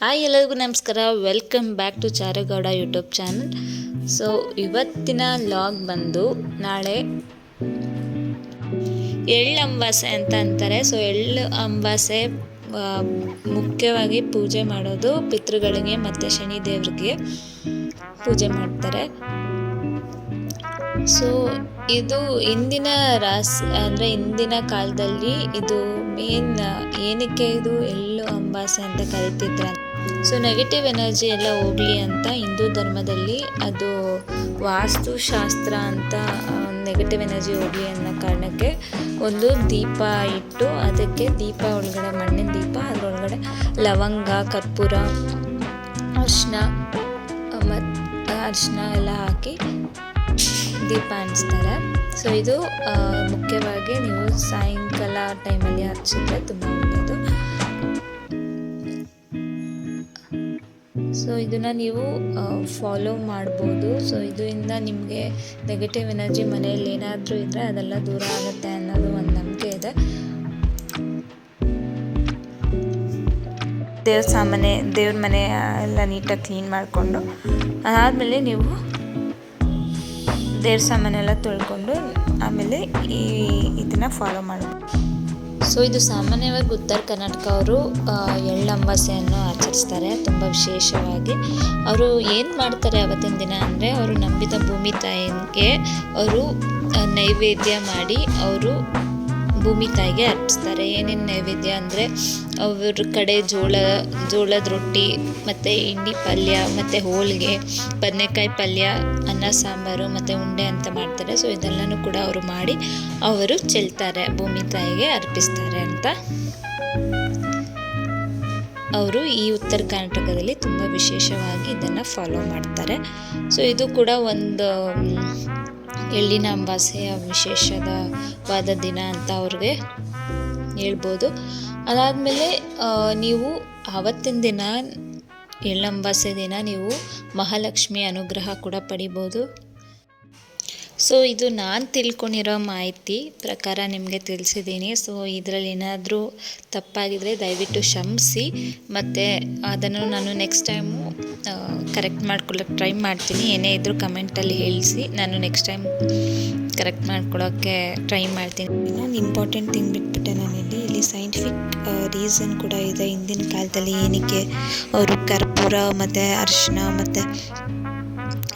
Hi ಎಲ್ಲರಿಗೂ ನಮಸ್ಕಾರ. Welcome back to Charegowda YouTube channel. So ಇವತ್ತಿನ ಲಾಗ್ ಬಂದು ನಾಳೆ ಎಳ್ಳು ಅಮಾವಾಸ್ಯೆ ಅಂತ ಅಂತಾರೆ. ಸೊ ಎಳ್ಳು ಅಮಾವಾಸ್ಯೆ ಮುಖ್ಯವಾಗಿ ಪೂಜೆ ಮಾಡೋದು ಪಿತೃಗಳಿಗೆ ಮತ್ತು ಶನಿ ದೇವ್ರಿಗೆ ಪೂಜೆ ಮಾಡ್ತಾರೆ. ಸೊ ಇದು ಇಂದಿನ ಇಂದಿನ ಕಾಲದಲ್ಲಿ ಇದು ಮೇನ್ ಏನಕ್ಕೆ ಇದು ಎಳ್ಳು ಅಮಾವಾಸ್ಯೆ ಅಂತ ಕರಿತಿದ್ರು. ಸೊ ನೆಗೆಟಿವ್ ಎನರ್ಜಿ ಎಲ್ಲ ಹೋಗಲಿ ಅಂತ ಹಿಂದೂ ಧರ್ಮದಲ್ಲಿ ಅದು ವಾಸ್ತುಶಾಸ್ತ್ರ ಅಂತ ನೆಗೆಟಿವ್ ಎನರ್ಜಿ ಹೋಗಲಿ ಅನ್ನೋ ಕಾರಣಕ್ಕೆ ಒಂದು ದೀಪ ಇಟ್ಟು ಅದಕ್ಕೆ ದೀಪ ಒಳಗಡೆ ಮಣ್ಣಿನ ದೀಪ ಅದರೊಳಗಡೆ ಲವಂಗ, ಕರ್ಪೂರ, ಅರಿಶಿನ ಎಲ್ಲ ಹಾಕಿ ದೀಪ ಹಂಚ್ತಾರೆ. ಸೊ ಇದು ಮುಖ್ಯವಾಗಿ ನೀವು ಸಾಯಂಕಾಲ ಟೈಮಲ್ಲಿ ಹಚ್ಚಿದ್ರೆ ತುಂಬ ಒಳ್ಳೆಯದು. ಸೊ ಇದನ್ನು ನೀವು ಫಾಲೋ ಮಾಡ್ಬೋದು. ಸೊ ಇದರಿಂದ ನಿಮಗೆ ನೆಗೆಟಿವ್ ಎನರ್ಜಿ ಮನೆಯಲ್ಲಿ ಏನಾದರೂ ಇದ್ದರೆ ಅದೆಲ್ಲ ದೂರ ಆಗುತ್ತೆ ಅನ್ನೋದು ಒಂದು ನಂಬಿಕೆ ಇದೆ. ದೇವ್ರ ಮನೆ ಎಲ್ಲ ನೀಟಾಗಿ ಕ್ಲೀನ್ ಮಾಡಿಕೊಂಡು ಅದಾದಮೇಲೆ ನೀವು ದೇವ್ರ ಸಾಮಾನೆಲ್ಲ ತೊಳ್ಕೊಂಡು ಆಮೇಲೆ ಇದನ್ನು ಫಾಲೋ ಮಾಡಬೇಕು. ಸೊ ಇದು ಸಾಮಾನ್ಯವಾಗಿ ಉತ್ತರ ಕರ್ನಾಟಕ ಅವರು ಎಳ್ಳು ಅಮಾವಾಸ್ಯೆಯನ್ನು ಆಚರಿಸ್ತಾರೆ ತುಂಬ ವಿಶೇಷವಾಗಿ. ಅವರು ಏನು ಮಾಡ್ತಾರೆ ಅವತ್ತಿನ ದಿನ ಅಂದರೆ ಅವರು ನಂಬಿದ ಭೂಮಿ ತಾಯಿಗೆ ಅವರು ನೈವೇದ್ಯ ಮಾಡಿ ಅವರು ಭೂಮಿ ತಾಯಿಗೆ ಅರ್ಪಿಸ್ತಾರೆ. ಏನೇನು ನೈವೇದ್ಯ ಅಂದರೆ ಅವ್ರ ಕಡೆ ಜೋಳದ ರೊಟ್ಟಿ ಮತ್ತು ಹಿಂಡಿ ಪಲ್ಯ ಮತ್ತು ಹೋಳಿಗೆ, ಬದನೆಕಾಯಿ ಪಲ್ಯ, ಅನ್ನ ಸಾಂಬಾರು ಮತ್ತು ಉಂಡೆ ಅಂತ ಮಾಡ್ತಾರೆ. ಸೊ ಇದೆಲ್ಲನೂ ಕೂಡ ಅವರು ಮಾಡಿ ಅವರು ಚೆಲ್ತಾರೆ, ಭೂಮಿ ತಾಯಿಗೆ ಅರ್ಪಿಸ್ತಾರೆ ಅಂತ. ಅವರು ಈ ಉತ್ತರ ಕರ್ನಾಟಕದಲ್ಲಿ ತುಂಬ ವಿಶೇಷವಾಗಿ ಇದನ್ನು ಫಾಲೋ ಮಾಡ್ತಾರೆ. ಸೊ ಇದು ಕೂಡ ಒಂದು ಎಳ್ಳಿನ ಅಮಾವಾಸ್ಯೆಯ ವಿಶೇಷವಾದ ದಿನ ಅಂತ ಅವ್ರಿಗೆ ಹೇಳ್ಬೋದು. ಅದಾದಮೇಲೆ ನೀವು ಆವತ್ತಿನ ದಿನ ಎಳ್ಳು ಅಮಾವಾಸ್ಯೆ ದಿನ ನೀವು ಮಹಾಲಕ್ಷ್ಮಿ ಅನುಗ್ರಹ ಕೂಡ ಪಡಿಬೋದು. ಸೊ ಇದು ನಾನು ತಿಳ್ಕೊಂಡಿರೋ ಮಾಹಿತಿ ಪ್ರಕಾರ ನಿಮಗೆ ತಿಳಿಸಿದ್ದೀನಿ. ಸೊ ಇದರಲ್ಲಿ ಏನಾದರೂ ತಪ್ಪಾಗಿದ್ದರೆ ದಯವಿಟ್ಟು ಕ್ಷಮಿಸಿ, ಮತ್ತು ಅದನ್ನು ನಾನು ನೆಕ್ಸ್ಟ್ ಟೈಮು ಕರೆಕ್ಟ್ ಮಾಡ್ಕೊಳ್ಳೋಕ್ಕೆ ಟ್ರೈ ಮಾಡ್ತೀನಿ. ಏನೇ ಇದ್ದರೂ ಕಮೆಂಟಲ್ಲಿ ಹೇಳಿಸಿ, ನಾನು ನೆಕ್ಸ್ಟ್ ಟೈಮ್ ಕರೆಕ್ಟ್ ಮಾಡ್ಕೊಳ್ಳೋಕ್ಕೆ ಟ್ರೈ ಮಾಡ್ತೀನಿ. ಇನ್ನೊಂದು ಇಂಪಾರ್ಟೆಂಟ್ ಥಿಂಗ್ ಬಿಟ್ಬಿಟ್ಟೆ ಇಲ್ಲಿ ಸೈಂಟಿಫಿಕ್ ರೀಸನ್ ಕೂಡ ಇದೆ. ಹಿಂದಿನ ಕಾಲದಲ್ಲಿ ಏನಕ್ಕೆ ಅವರು ಕರ್ಪೂರ ಮತ್ತು ಅರಿಶಿನ ಮತ್ತು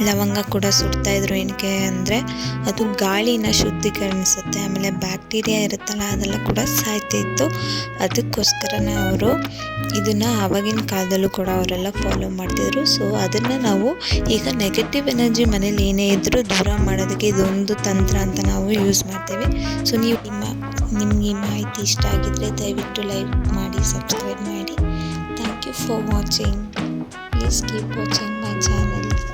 ಲವಂಗ ಕೂಡ ಸುಡ್ತಾಯಿದ್ರು, ಏನಕ್ಕೆ ಅಂದರೆ ಅದು ಗಾಳಿನ ಶುದ್ಧೀಕರಿಸುತ್ತೆ. ಆಮೇಲೆ ಬ್ಯಾಕ್ಟೀರಿಯಾ ಇರುತ್ತಲ್ಲ ಅದೆಲ್ಲ ಕೂಡ ಸಾಯ್ತಿತ್ತು. ಅದಕ್ಕೋಸ್ಕರನೇ ಅವರು ಇದನ್ನು ಆವಾಗಿನ ಕಾಲದಲ್ಲೂ ಕೂಡ ಅವರೆಲ್ಲ ಫಾಲೋ ಮಾಡ್ತಿದ್ರು. ಸೊ ಅದನ್ನು ನಾವು ಈಗ ನೆಗೆಟಿವ್ ಎನರ್ಜಿ ಮನೇಲಿ ಏನೇ ಇದ್ದರೂ ದೂರ ಮಾಡೋದಕ್ಕೆ ಇದೊಂದು ತಂತ್ರ ಅಂತ ನಾವು ಯೂಸ್ ಮಾಡ್ತೇವೆ. ಸೊ ನಿಮ್ಗೆ ಈ ಮಾಹಿತಿ ಇಷ್ಟ ಆಗಿದ್ದರೆ ದಯವಿಟ್ಟು ಲೈಕ್ ಮಾಡಿ, ಸಬ್ಸ್ಕ್ರೈಬ್ ಮಾಡಿ. Thank you for watching. Please keep watching my channel.